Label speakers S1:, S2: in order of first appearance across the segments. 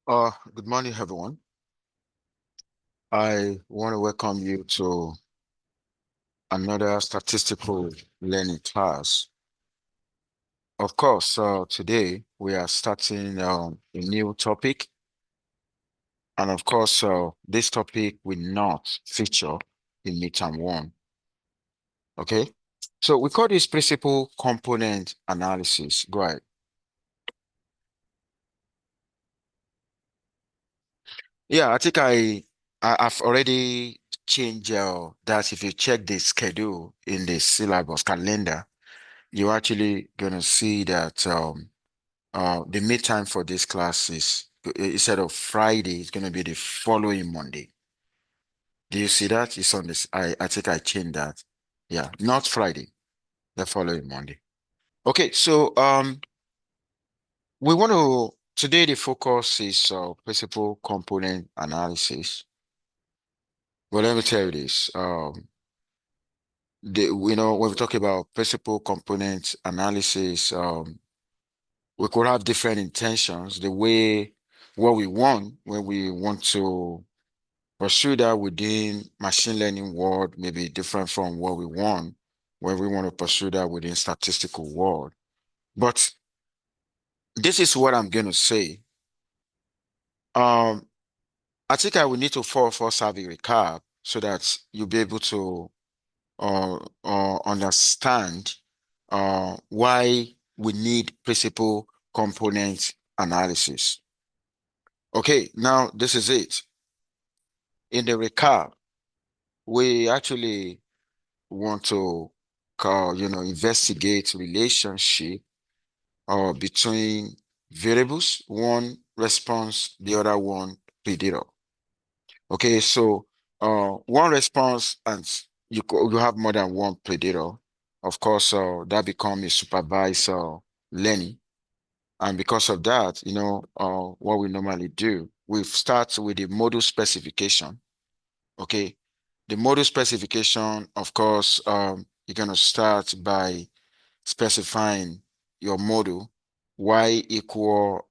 S1: Good morning, everyone. I want to welcome you to another statistical learning class. Of course, today we are starting a new topic, and of course, this topic will not feature in midterm one. Okay, so we call this principal component analysis. Go ahead. Yeah, I think I've already changed that. If you check the schedule in the syllabus calendar, you're actually gonna see that the midtime for this class is instead of Friday, it's gonna be the following Monday. Do you see that? It's on this. I think I changed that. Yeah, not Friday, the following Monday. Okay, so we want to today the focus is principal component analysis. Well, let me tell you this. When we talk about principal component analysis, we could have different intentions. The way what we want when we want to pursue that within machine learning world may be different from what we want when we want to pursue that within statistical world. But this is what I'm going to say. Um, I think I will need to first have a recap so that you'll be able to understand why we need principal component analysis. Okay, now this is it. In the recap, we actually want to investigate relationship between variables, one response, the other one predictor. Okay, so one response and you have more than one predictor. Of course, that becomes a supervised learning. And because of that, what we normally do, we start with the model specification. Okay. The model specification, of course, you're going to start by specifying your model y equal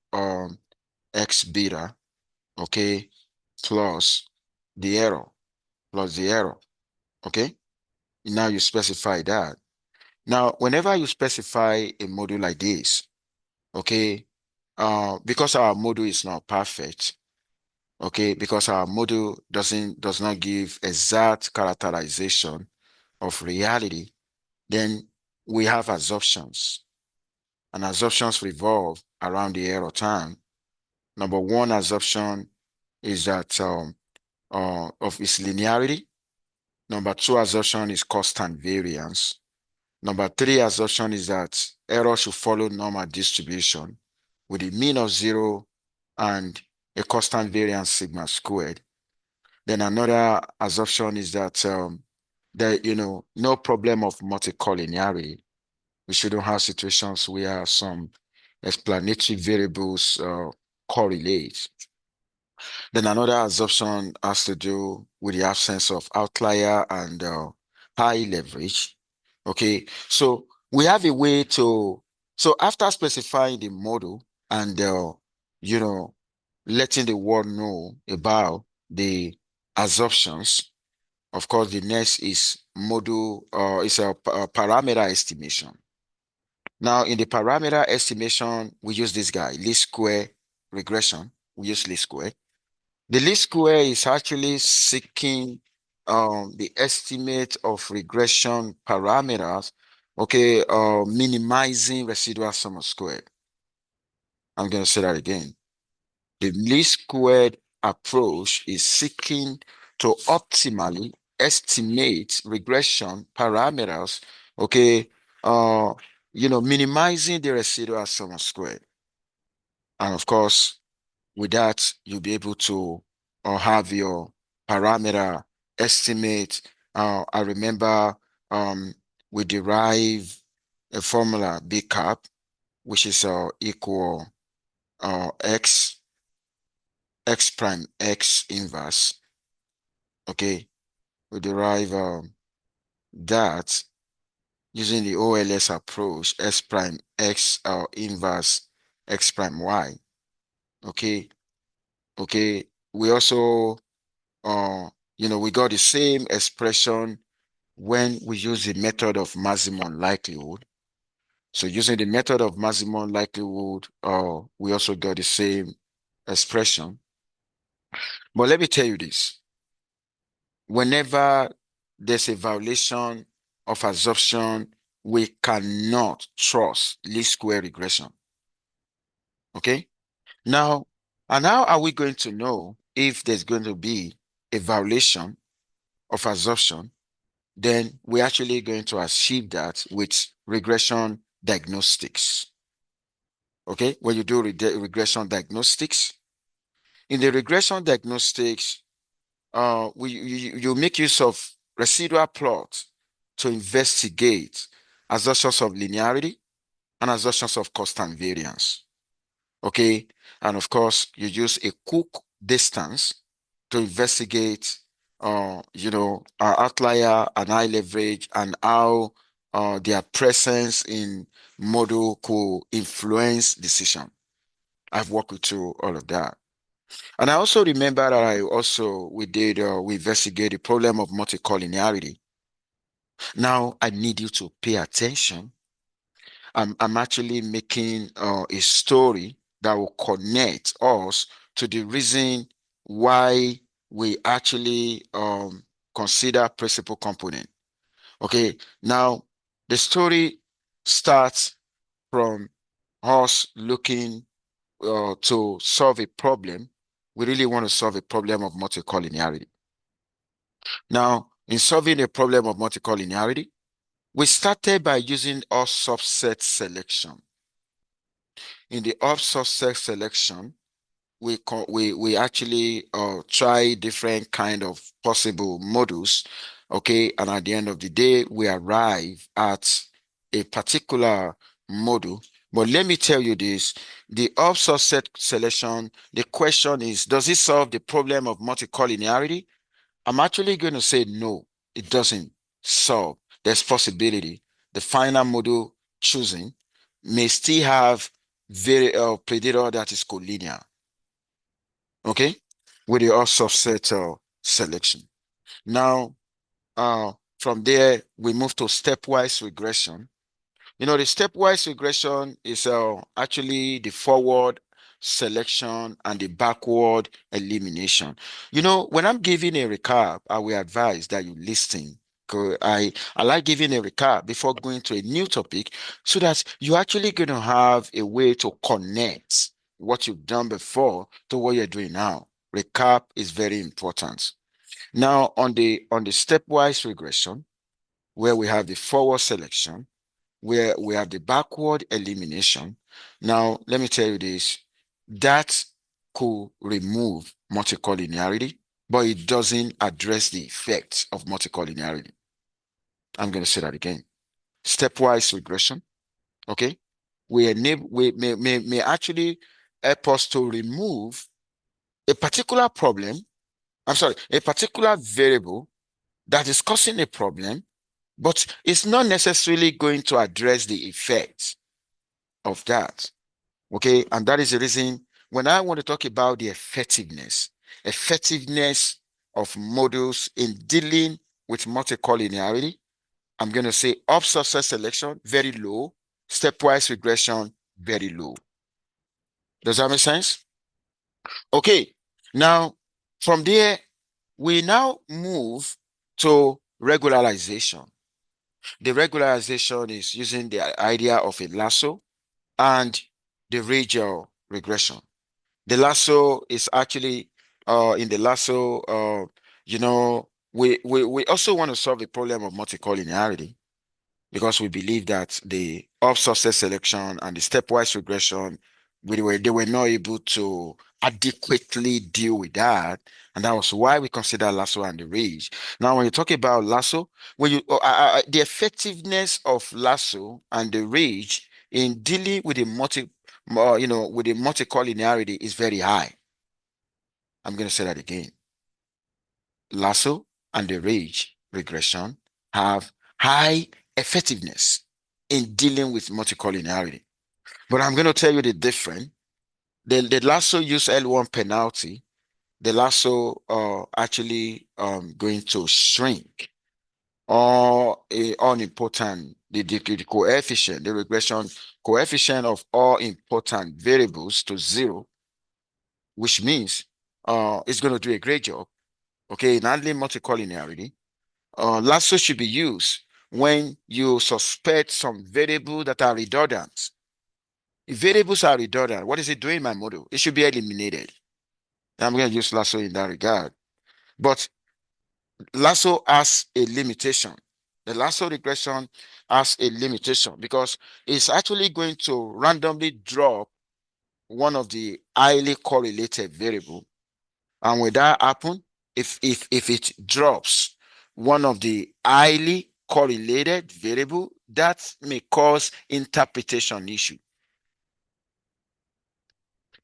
S1: x beta, okay, plus the error, plus the error, okay? Now you specify that. Now, whenever you specify a model like this, okay, because our model is not perfect, okay, because our model does not give exact characterization of reality, then we have assumptions, and assumptions revolve around the error term. Number one assumption is that of its linearity. Number two assumption is constant variance. Number three assumption is that error should follow normal distribution with a mean of zero and a constant variance sigma squared. Then another assumption is that no problem of multicollinearity. We shouldn't have situations where some explanatory variables correlate. Then another assumption has to do with the absence of outlier and high leverage. Okay, so we have a way to, so after specifying the model and, you know, letting the world know about the assumptions, of course, the next is model, is a parameter estimation. Now, in the parameter estimation, we use this guy, least square regression. We use least square. The least square is actually seeking the estimate of regression parameters, okay, minimizing residual sum of squared. I'm going to say that again. The least squared approach is seeking to optimally estimate regression parameters, okay, minimizing the residual sum of squared. And of course, with that, you'll be able to have your parameter estimate. I remember we derive a formula B cap, which is equal x prime x inverse. Okay, we derive that using the OLS approach, s prime x inverse x prime y. Okay, Okay, we also, we got the same expression when we use the method of maximum likelihood. So using the method of maximum likelihood, we also got the same expression. But let me tell you this. Whenever there's a violation of assumption, we cannot trust least square regression. Okay? Now, and how are we going to know if there's going to be a violation of assumption? Then we're actually going to achieve that with regression diagnostics. Okay? When you do regression diagnostics, in the regression diagnostics, you make use of residual plot to investigate assumptions of linearity and assumptions of constant variance. Okay, and of course, you use a Cook distance to investigate, outlier and high leverage and how their presence in model could influence decision. I've worked with you all of that. And I also remember that we investigate the problem of multicollinearity. Now I need you to pay attention. I'm actually making a story that will connect us to the reason why we actually consider principal component. Okay, now the story starts from us looking to solve a problem. We really want to solve a problem of multicollinearity. Now, in solving a problem of multicollinearity, we started by using all subset selection. In the up subset selection, we actually try different kind of possible models, okay, and at the end of the day, we arrive at a particular model. But let me tell you this: the up subset selection, the question is, does it solve the problem of multicollinearity? I'm actually going to say no, it doesn't solve. There's possibility. The final model choosing may still have very predictor that is collinear. Okay, with your subset selection. Now, from there, we move to stepwise regression. The stepwise regression is actually the forward selection and the backward elimination. When I'm giving a recap, I will advise that you listen. I like giving a recap before going to a new topic so that you're actually going to have a way to connect what you've done before to what you're doing now. Recap is very important. Now, on the stepwise regression, where we have the forward selection, where we have the backward elimination. Now, let me tell you this, that could remove multicollinearity, but it doesn't address the effects of multicollinearity. I'm going to say that again. Stepwise regression, okay? We may actually help us to remove a particular problem, a particular variable that is causing a problem, but it's not necessarily going to address the effects of that. Okay, and that is the reason when I want to talk about the effectiveness of models in dealing with multicollinearity, I'm going to say up subset selection, very low, stepwise regression, very low. Does that make sense? Okay, now from there, we now move to regularization. The regularization is using the idea of a lasso and the radial regression. The lasso is actually in the lasso, we also want to solve the problem of multicollinearity because we believe that the up subset selection and the stepwise regression, they were not able to adequately deal with that. And that was why we consider lasso and the range. Now, when you talk about lasso, the effectiveness of lasso and the range in dealing with the with the multicollinearity is very high. I'm going to say that again. Lasso and the range regression have high effectiveness in dealing with multicollinearity. But I'm going to tell you the difference The lasso use L1 penalty. The lasso actually going to shrink all unimportant the coefficient, the regression coefficient of all important variables to zero, which means it's going to do a great job, okay, in handling multicollinearity. Lasso should be used when you suspect some variables that are redundant. If variables are redundant, what is it doing in my model? It should be eliminated. I'm going to use lasso in that regard. But lasso has a limitation. The lasso regression has a limitation because it's actually going to randomly drop one of the highly correlated variable. And when that happen, if it drops one of the highly correlated variable, that may cause interpretation issue.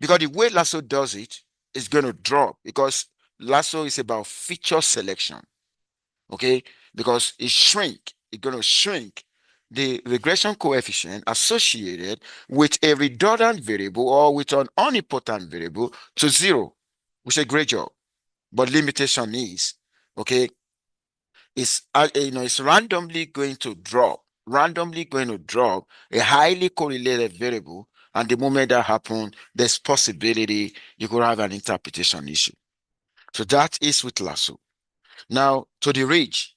S1: Because the way lasso does it is going to drop because lasso is about feature selection. Okay, because it's going to shrink the regression coefficient associated with a redundant variable or with an unimportant variable to zero, which is a great job. But limitation is, okay, it's randomly going to drop a highly correlated variable, and the moment that happens, there's possibility you could have an interpretation issue. So that is with lasso. Now to the ridge.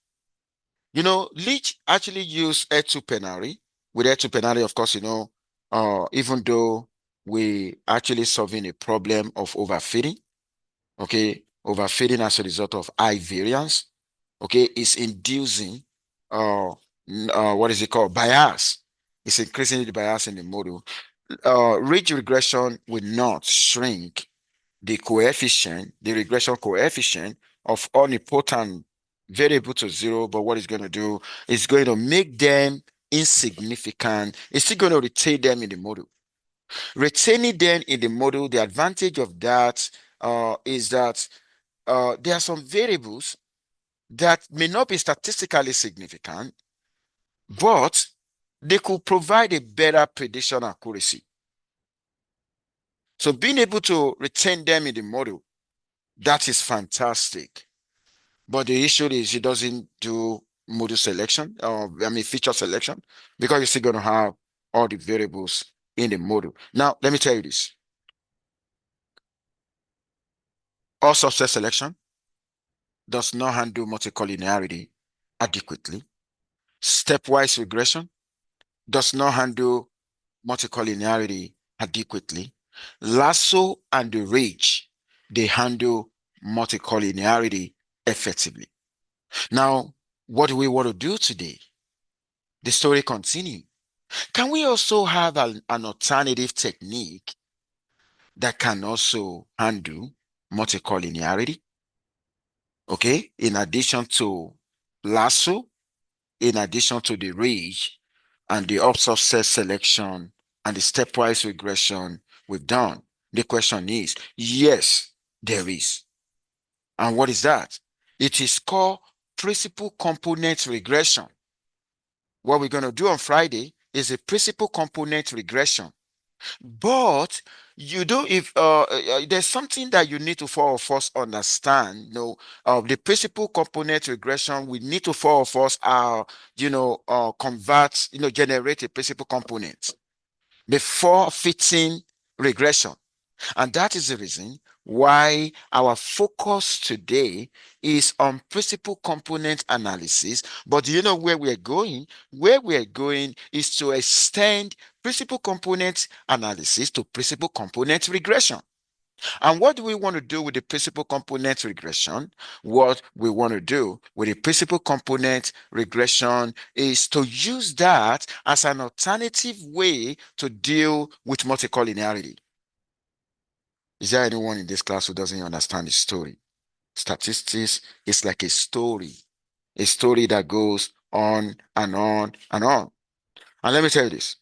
S1: Leach actually used R2 penalty. With R2 penalty, of course, even though we actually solving a problem of overfitting, okay, overfitting as a result of high variance, okay, is inducing what is it called? Bias. It's increasing the bias in the model. Ridge regression will not shrink the regression coefficient of unimportant variable to zero, but what it's going to do is going to make them insignificant. It's still going to retain them in the model. Retaining them in the model, the advantage of that is that there are some variables that may not be statistically significant, but they could provide a better prediction accuracy. So being able to retain them in the model, that is fantastic. But the issue is it doesn't do model selection, feature selection, because you're still going to have all the variables in the model. Now, let me tell you this. All subset selection does not handle multicollinearity adequately. Stepwise regression does not handle multicollinearity adequately. Lasso and the ridge, they handle multicollinearity effectively. Now, what do we want to do today? The story continues. Can we also have an alternative technique that can also handle multicollinearity? Okay, in addition to lasso, in addition to the ridge and the subset selection and the stepwise regression we've done. The question is, yes, there is. And what is that? It is called principal component regression. What we're going to do on Friday is a principal component regression. But if there's something that you need to for of us understand, the principal component regression, we need to for of us generate a principal component before fitting regression. And that is the reason why our focus today is on principal component analysis. But do you know where we're going? Where we're going is to extend principal component analysis to principal component regression. And what do we want to do with the principal component regression? What we want to do with the principal component regression is to use that as an alternative way to deal with multicollinearity. Is there anyone in this class who doesn't understand the story? Statistics is like a story that goes on and on and on. And let me tell you this.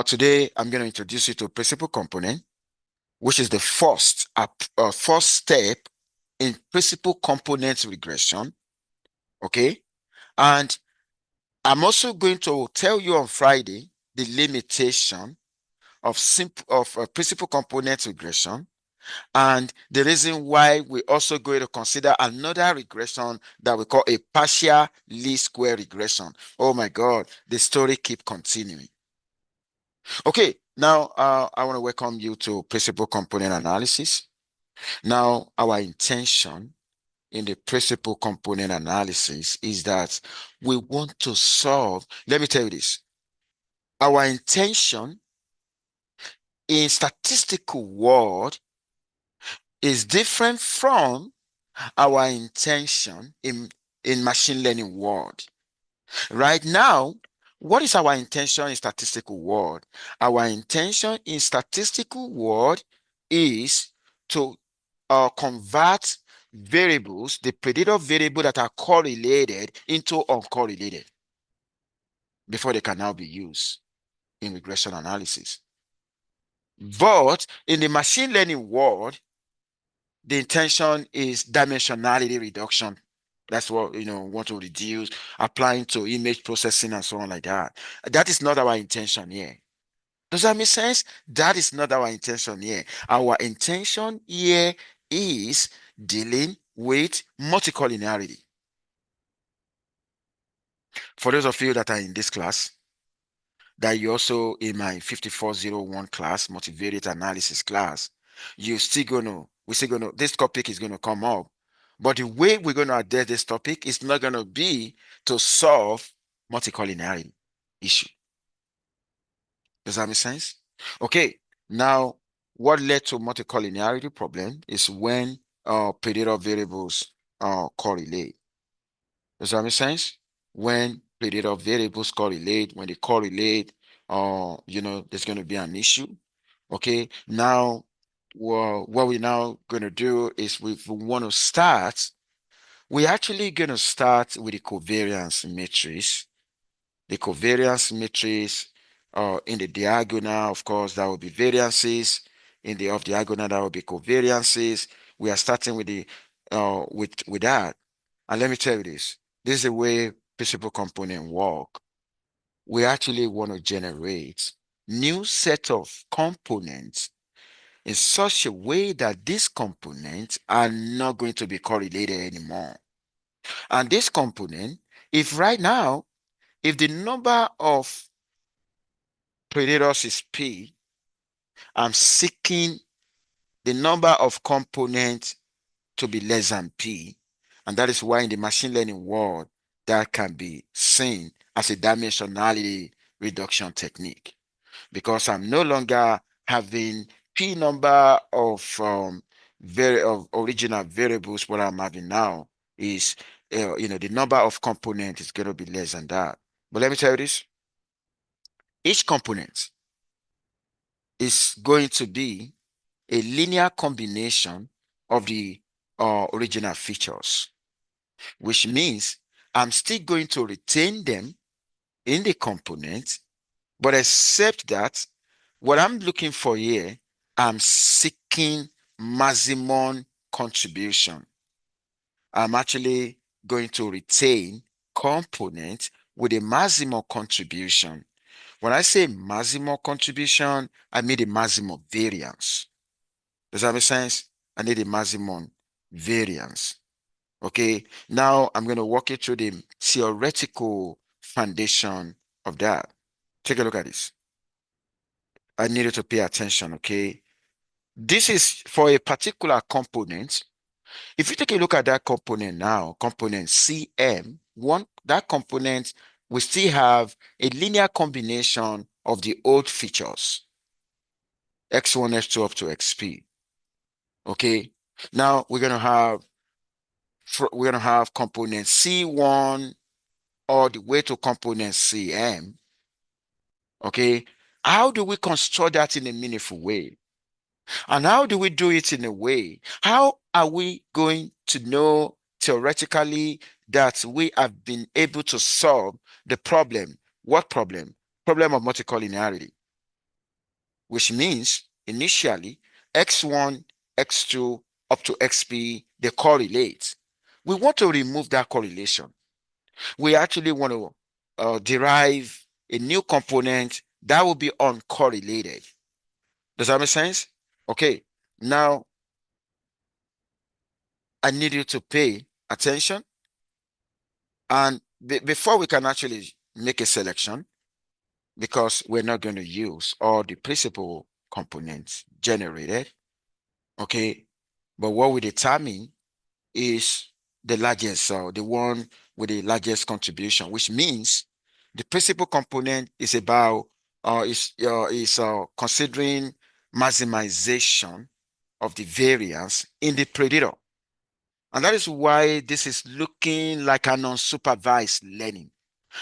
S1: Today, I'm going to introduce you to a principal component, which is the first step in principal component regression. Okay. And I'm also going to tell you on Friday the limitation of principal component regression. And the reason why we're also going to consider another regression that we call a partial least square regression. Oh my God, the story keep continuing. Okay, now I want to welcome you to principal component analysis. Now, our intention in the principal component analysis is that we want to solve, let me tell you this, our intention in statistical world is different from our intention in machine learning world. Right now, what is our intention in statistical world? Our intention in statistical world is to convert variables, the predictor variable that are correlated into uncorrelated before they can now be used in regression analysis. But in the machine learning world, the intention is dimensionality reduction. That's what, want to reduce, applying to image processing and so on like that. That is not our intention here. Does that make sense? That is not our intention here. Our intention here is dealing with multicollinearity. For those of you that are in this class, that you also in my 5401 class, multivariate analysis class, we're still gonna, this topic is gonna come up. But the way we're gonna address this topic is not gonna be to solve multicollinearity issue. Does that make sense? Okay, now what led to multicollinearity problem is when predictor variables correlate. Does that make sense? When predictor variables correlate, when they correlate, there's going to be an issue. Okay, now, well, what we're now going to do is we want to start, we're actually going to start with the covariance matrix. The covariance matrix in the diagonal, of course, that will be variances. In the off diagonal, that will be covariances. We are starting with the with that. And let me tell you this. This is the way principal component work. We actually want to generate new set of components in such a way that these components are not going to be correlated anymore. And this component, if right now, if the number of predators is P, I'm seeking the number of components to be less than P. And that is why in the machine learning world, that can be seen as a dimensionality reduction technique, because I'm no longer having P number of original variables. What I'm having now is, the number of components is going to be less than that. But let me tell you this, each component is going to be a linear combination of the original features, which means I'm still going to retain them in the component, but except that what I'm looking for here, I'm seeking maximum contribution. I'm actually going to retain component with a maximum contribution. When I say maximum contribution, I mean the maximum variance. Does that make sense? I need a maximum variance. Okay, now I'm going to walk you through the theoretical foundation of that. Take a look at this. I need you to pay attention, okay? This is for a particular component. If you take a look at that component now, component CM, that component will still have a linear combination of the old features, x1, x2 up to xp. Okay, now we're gonna have component C1 all the way to component CM. Okay, how do we construct that in a meaningful way? And how do we do it in a way? How are we going to know theoretically that we have been able to solve the problem? What problem? Problem of multicollinearity, which means initially x1, x2 up to xp, they correlate. We want to remove that correlation. We actually want to derive a new component that will be uncorrelated. Does that make sense? Okay. Now, I need you to pay attention. And before we can actually make a selection, because we're not going to use all the principal components generated, okay? But what we determine is the largest, so the one with the largest contribution, which means the principal component is about is considering maximization of the variance in the predictor. And that is why this is looking like an unsupervised learning.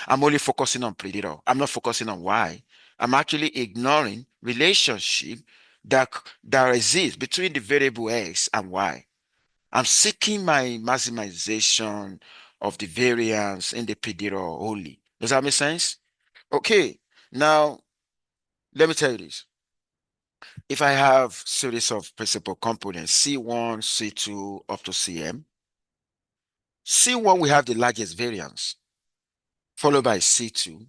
S1: I'm only focusing on predictor. I'm not focusing on why. I'm actually ignoring relationship that that exists between the variable x and y. I'm seeking my maximization of the variance in the predictor only. Does that make sense? Okay. Now, let me tell you this. If I have series of principal components, C1, C2, up to Cm, C1 we have the largest variance, followed by C2.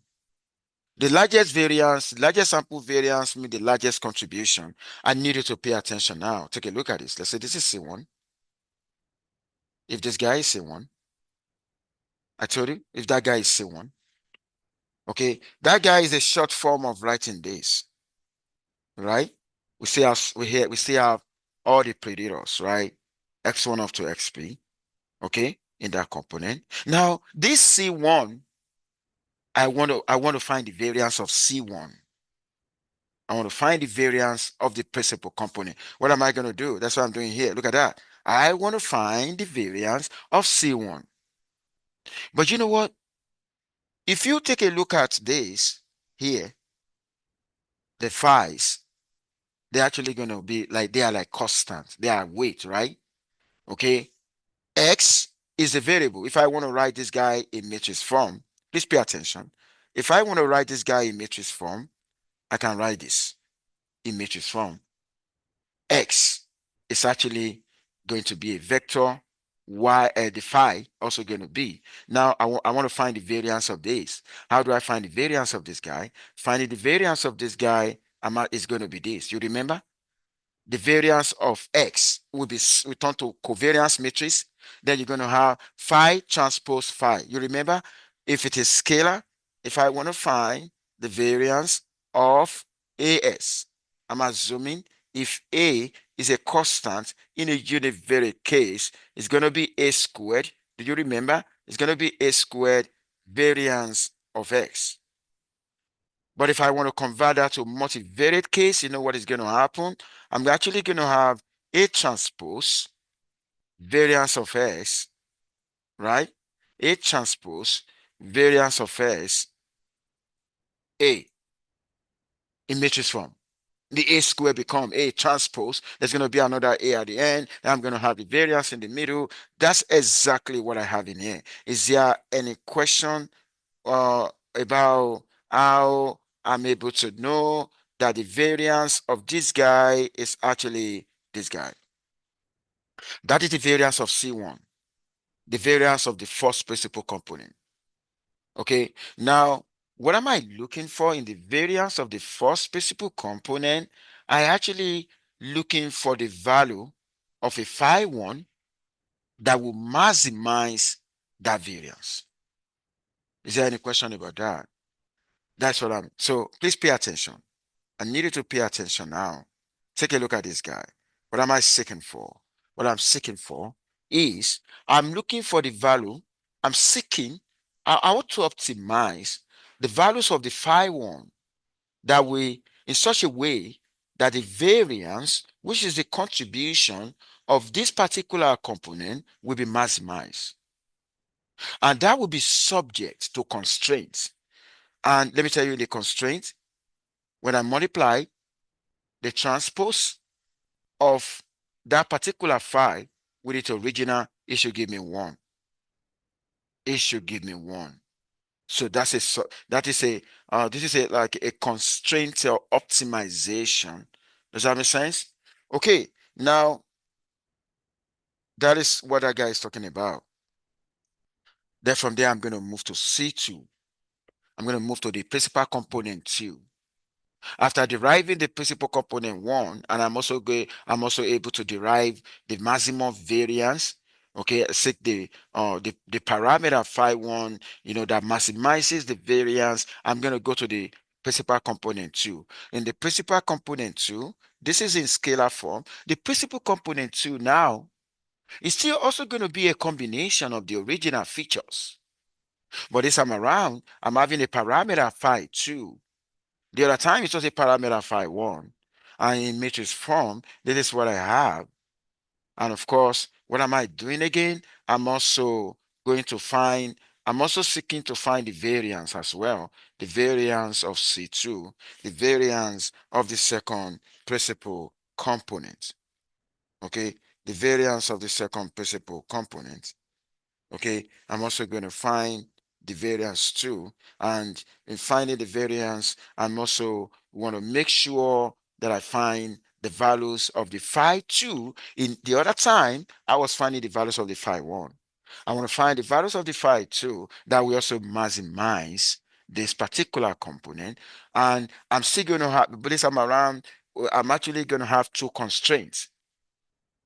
S1: The largest variance, the largest sample variance means the largest contribution. I need you to pay attention now. Take a look at this. Let's say this is C1. If this guy is C1, I told you, if that guy is C1, okay, that guy is a short form of writing this, right? We still have all the predictors, right? X1 up to XP, okay, in that component. Now, this C1, I want to find the variance of C1. I want to find the variance of the principal component. What am I going to do? That's what I'm doing here. Look at that. I want to find the variance of C1. But you know what? If you take a look at this here, the phi's, they're actually going to be like, they are like constant. They are weight, right? Okay. X is a variable. If I want to write this guy in matrix form, please pay attention. If I want to write this guy in matrix form, I can write this in matrix form. X is actually going to be a vector. Y, the phi also going to be. Now, I want to find the variance of this. How do I find the variance of this guy? Finding the variance of this guy is going to be this. You remember? The variance of X will be returned to covariance matrix. Then you're going to have phi transpose phi. You remember? If it is scalar, if I want to find the variance of AS, I'm assuming if A is a constant in a univariate case, it's going to be A squared. Do you remember? It's going to be A squared variance of X. But if I want to convert that to multivariate case, you know what is going to happen? I'm actually going to have A transpose variance of S, right? A transpose variance of S, A in matrix form. The A square become A transpose. There's going to be another A at the end. And I'm going to have the variance in the middle. That's exactly what I have in here. Is there any question about how I'm able to know that the variance of this guy is actually this guy? That is the variance of C1, the variance of the first principal component. Okay, now what am I looking for in the variance of the first principal component? I actually looking for the value of a phi 1 that will maximize that variance. Is there any question about that? That's what I'm, so please pay attention. I need you to pay attention now. Take a look at this guy. What am I seeking for? What I'm seeking for is I'm looking for the value. I'm seeking, I want to optimize the values of the phi 1 that we, in such a way that the variance, which is the contribution of this particular component, will be maximized. And that will be subject to constraints. And let me tell you the constraint. When I multiply the transpose of that particular phi with its original, it should give me 1. It should give me 1. So that is this is a like a constraint or optimization. Does that make sense? Okay, now that is what that guy is talking about. Then from there, I'm going to move to C2. I'm going to move to the principal component 2. After deriving the principal component 1, and I'm also able to derive the maximum variance. Okay, take the parameter phi1, that maximizes the variance. I'm going to go to the principal component 2. In the principal component 2, this is in scalar form. The principal component 2 now is still also going to be a combination of the original features. But this time around, I'm having a parameter phi2. The other time it was a parameter phi1. And in matrix form, this is what I have. And of course, what am I doing again? I'm also seeking to find the variance as well. The variance of C2, the variance of the second principal component. Okay, the variance of the second principal component. Okay, I'm also going to find the variance too. And in finding the variance, I'm also want to make sure that I find the values of the phi2. In the other time, I was finding the values of the phi1. I want to find the values of the phi2 that we also maximize this particular component. And I'm still going to have, but this time around, I'm actually going to have two constraints.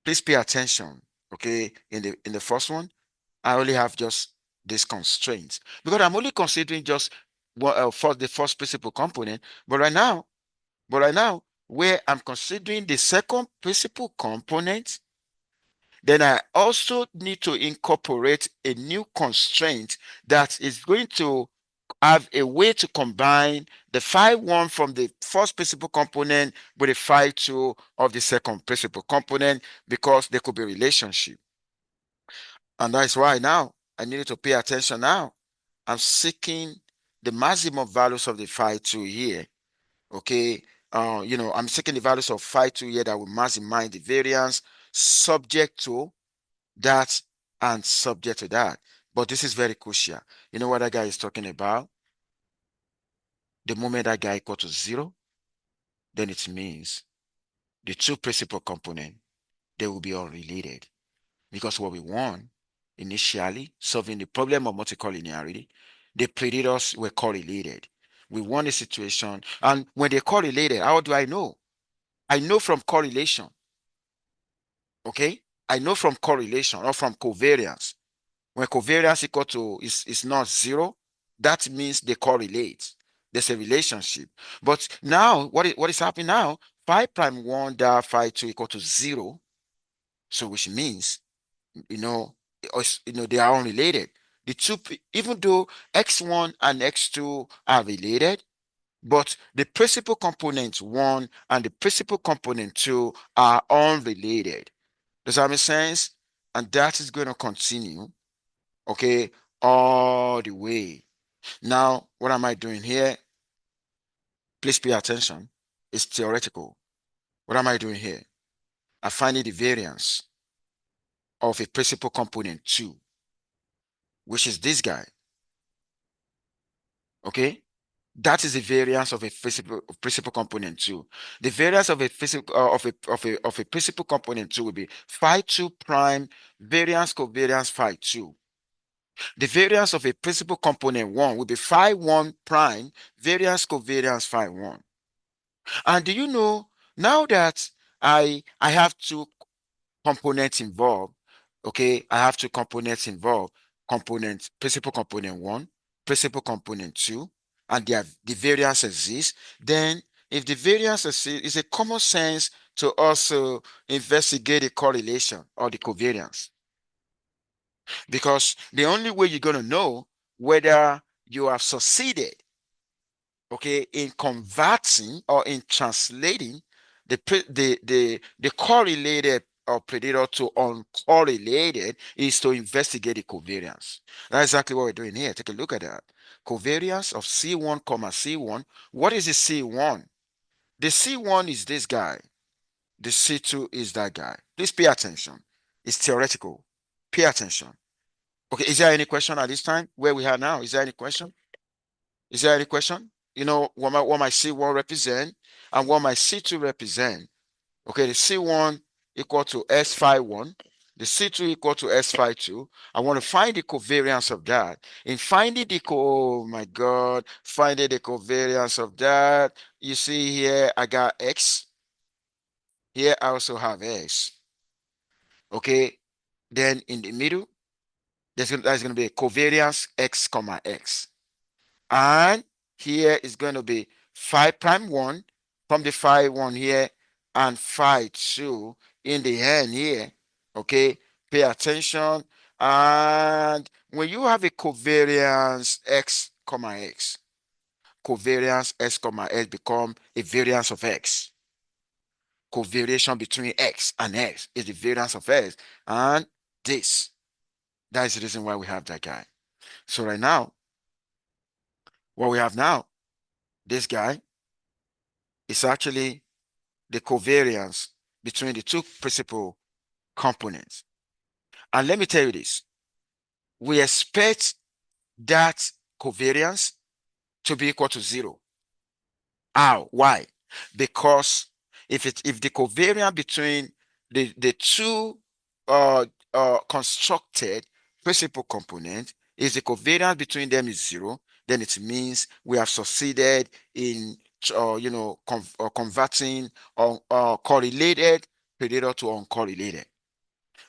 S1: Please pay attention. Okay, in the first one, I only have just these constraints because I'm only considering just for the first principal component. But right now, where I'm considering the second principal component, then I also need to incorporate a new constraint that is going to have a way to combine the phi1 from the first principal component with the phi2 of the second principal component, because there could be a relationship. And that's why now I need to pay attention now. I'm seeking the maximum values of the phi2 here. Okay. I'm seeking the values of phi2 here that will maximize the variance subject to that and subject to that. But this is very crucial. You know what that guy is talking about? The moment that guy equal to 0, then it means the two principal components, they will be unrelated. Because what we want initially, solving the problem of multicollinearity, the predators were correlated. We want a situation, and when they're correlated, how do I know? I know from correlation. Okay, I know from correlation or from covariance. When covariance equal to is not 0, that means they correlate. There's a relationship. But now, what is happening now? Phi prime 1 dot phi 2 equal to 0. So which means, they are unrelated. The two, even though x1 and x2 are related, but the principal component 1 and the principal component 2 are unrelated. Does that make sense? And that is going to continue, okay, all the way. Now, what am I doing here? Please pay attention. It's theoretical. What am I doing here? I'm finding the variance of a principal component 2, which is this guy. Okay, that is the variance of a principal component 2. The variance of a physical of a principal component 2 will be phi2 prime variance covariance phi2. The variance of a principal component 1 will be phi1 prime variance covariance phi1. And do you know, now that I have two components involved, okay, I have two components involved, principal component 1, principal component 2, and the variance exists, then if the variance exists, it's a common sense to also investigate the correlation or the covariance. Because the only way you're going to know whether you have succeeded, okay, in converting or in translating the correlated or predator to uncorrelated is to investigate the covariance. That's exactly what we're doing here. Take a look at that. Covariance of C1 comma C1. What is the C1? The C1 is this guy. The C2 is that guy. Please pay attention. It's theoretical. Pay attention. Okay, is there any question at this time where we are now? Is there any question? Is there any question? You know what my C1 represent and what my C2 represent. Okay, the C1 equal to S phi 1. the C2 equal to S phi 2. I want to find the covariance of that. In finding oh my God, finding the covariance of that, you see here, I got X. Here, I also have X. Okay. Then in the middle, there's going to be a covariance X comma X. And here is going to be phi prime 1 from the phi 1 here and phi 2 in the end here. Okay, pay attention. And when you have a covariance X comma X, covariance X comma X become a variance of X. Covariation between X and X is the variance of X. And this, that is the reason why we have that guy. So right now, what we have now, this guy is actually the covariance between the two principal components. And let me tell you this, we expect that covariance to be equal to 0. How? Why? Because if the covariance between the two constructed principal component is the covariance between them is 0, then it means we have succeeded in converting correlated predator to uncorrelated.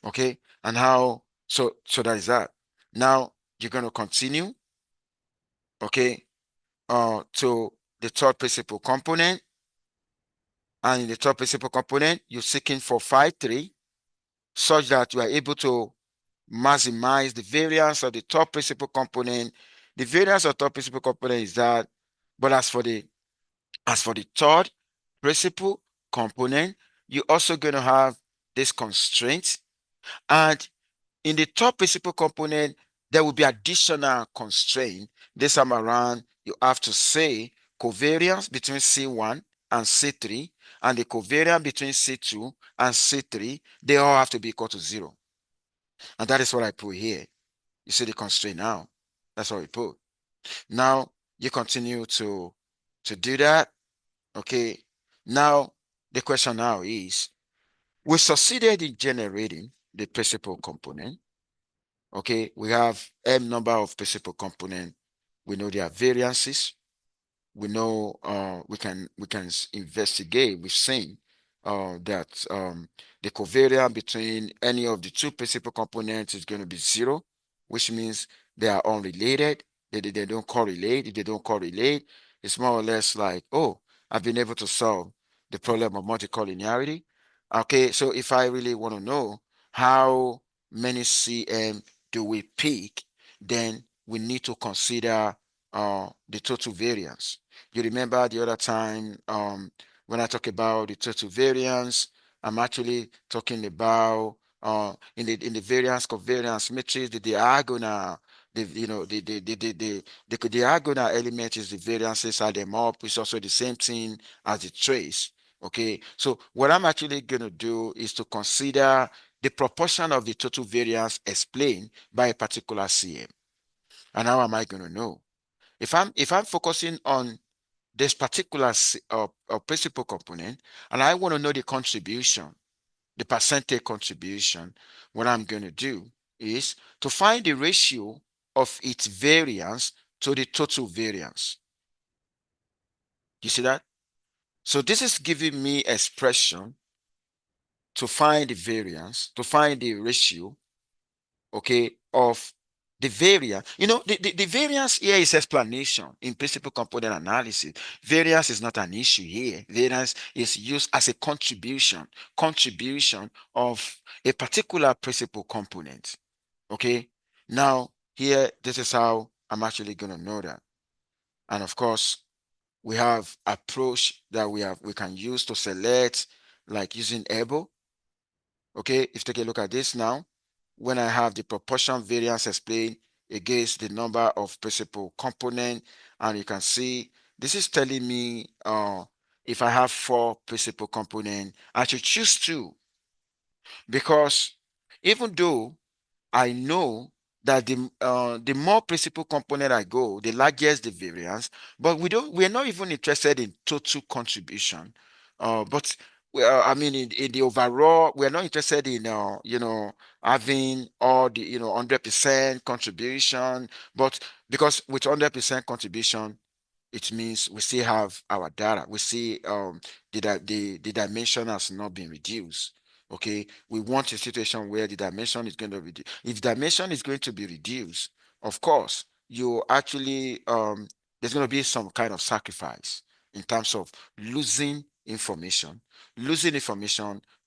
S1: Okay, and how so that is that. Now you're going to continue, okay, to the third principal component. And in the third principal component, you're seeking for phi 3 such that you are able to maximize the variance of the third principal component. The variance of third principal component is that, but as for the third principal component, you're also going to have this constraint. And in the third principal component, there will be additional constraint. This time around, you have to say covariance between C1 and C3, and the covariance between C2 and C3, they all have to be equal to 0. And that is what I put here. You see the constraint now. That's what we put. Now, you continue to do that. Okay. Now, the question now is, we succeeded in generating the principal component. Okay, we have m number of principal component. We know there are variances. We know we can investigate. We've seen that the covariance between any of the two principal components is going to be 0, which means they are unrelated. They don't correlate. If they don't correlate, it's more or less like, oh, I've been able to solve the problem of multicollinearity. Okay, so if I really want to know how many cm do we pick, then we need to consider the total variance. You remember the other time when I talk about the total variance, I'm actually talking about in the variance covariance matrix, the diagonal, the diagonal element is the variances, add them up. It's also the same thing as the trace. Okay, so what I'm actually going to do is to consider the proportion of the total variance explained by a particular CM. And how am I going to know? If I'm focusing on this particular principal component, and I want to know the contribution, the percentage contribution, what I'm going to do is to find the ratio of its variance to the total variance. You see that? So this is giving me expression to find the variance, to find the ratio, okay, of the variance. You know, the variance here is explanation in principal component analysis. Variance is not an issue here. Variance is used as a contribution of a particular principal component. Okay. Now, here, this is how I'm actually going to know that. And of course, we have approach that we can use to select, like using EBO. Okay, if you take a look at this now, when I have the proportion variance explained against the number of principal component, and you can see this is telling me if I have 4 principal component, I should choose 2, because even though I know that the more principal component I go, the largest the variance, but we're not even interested in total contribution. But well, I mean, in the overall, we're not interested in, having all the, 100% contribution, but because with 100% contribution, it means we still have our data. We see the dimension has not been reduced. Okay, we want a situation where the dimension is going to reduce. If dimension is going to be reduced, of course, you actually there's going to be some kind of sacrifice in terms of losing information,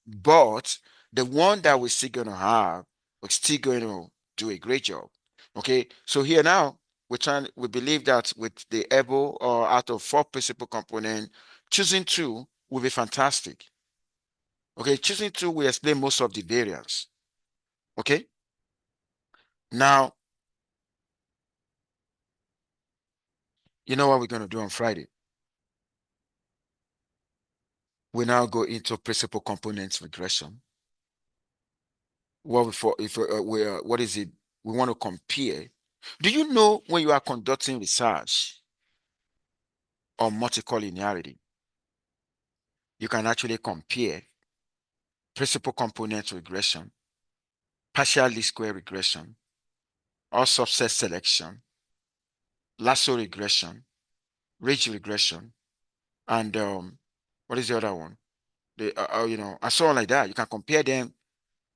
S1: but the one that we're still going to have, we're still going to do a great job. Okay, so here now we believe that with the able or out of four principal components, choosing two will be fantastic. Okay, choosing two will explain most of the variance. Okay, now you know what we're going to do on Friday. We now go into principal components regression. What we for if what is it? We want to compare. Do you know when you are conducting research on multicollinearity, you can actually compare principal component regression, partial least square regression, or subset selection, lasso regression, ridge regression, and what is the other one? And so on like that. You can compare them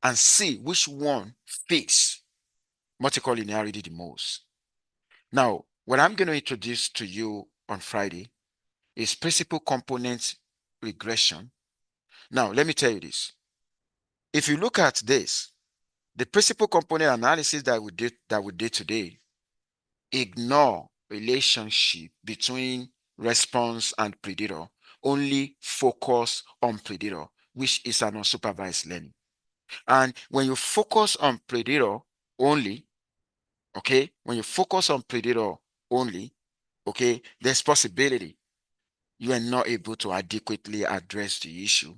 S1: and see which one fits multicollinearity the most. Now, what I'm going to introduce to you on Friday is principal component regression. Now, let me tell you this. If you look at this, the principal component analysis that we did today ignore relationship between response and predator, only focus on predator, which is an unsupervised learning. And when you focus on predator only, okay, when you focus on predator only, okay, there's possibility you are not able to adequately address the issue.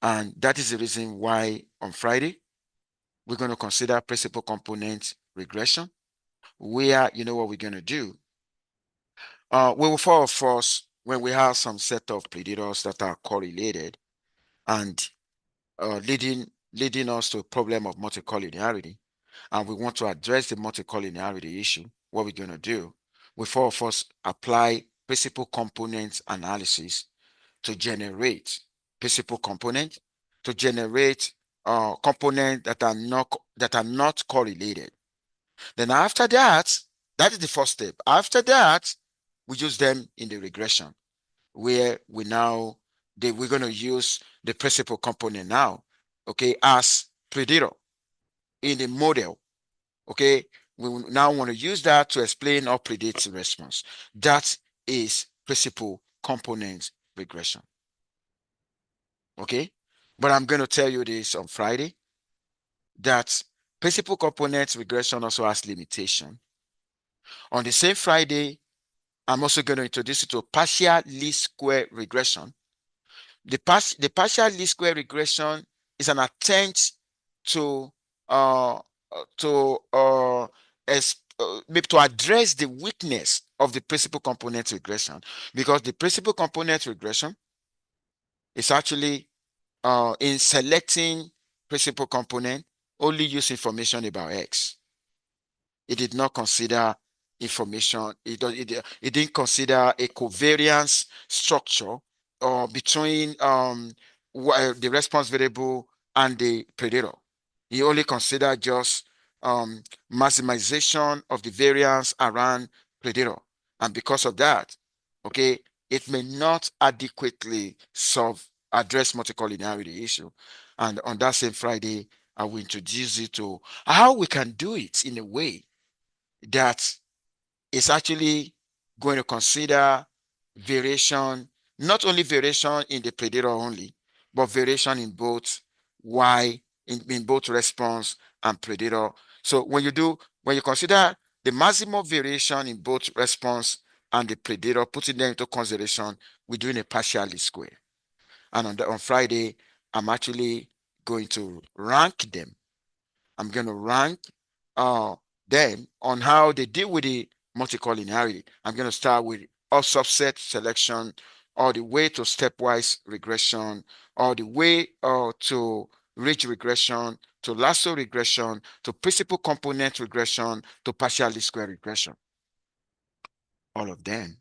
S1: And that is the reason why on Friday, we're going to consider principal component regression, where you know what we're going to do. We will follow first when we have some set of predators that are correlated and leading us to a problem of multicollinearity, and we want to address the multicollinearity issue. What we're going to do, we first apply principal component analysis to generate principal component, to generate components that are not correlated. Then after that, that is the first step. After that, we use them in the regression, where we're going to use the principal component now, okay, as predator in the model. Okay, we now want to use that to explain or predict response. That is principal component regression. Okay, but I'm going to tell you this on Friday, that principal component regression also has limitation. On the same Friday, I'm also going to introduce you to partial least square regression. The partial least square regression is an attempt to uh to maybe to address the weakness of the principal component regression, because the principal component regression is actually in selecting principal component only use information about X. It did not consider information. It didn't consider a covariance structure between the response variable and the predator. He only considered just maximization of the variance around predator. And because of that, okay, it may not adequately address multicollinearity issue. And on that same Friday, I will introduce you to how we can do it in a way that is actually going to consider variation, not only variation in the predator only, but variation in both in both response and predator. So when you consider the maximum variation in both response and the predator, putting them into consideration, we're doing a partial least square. And on Friday, I'm actually going to rank them. I'm going to rank uh, them on how they deal with the multicollinearity. I'm going to start with all subset selection all the way to stepwise regression, all the way to ridge regression, to lasso regression, to principal component regression, to partial least square regression. All of them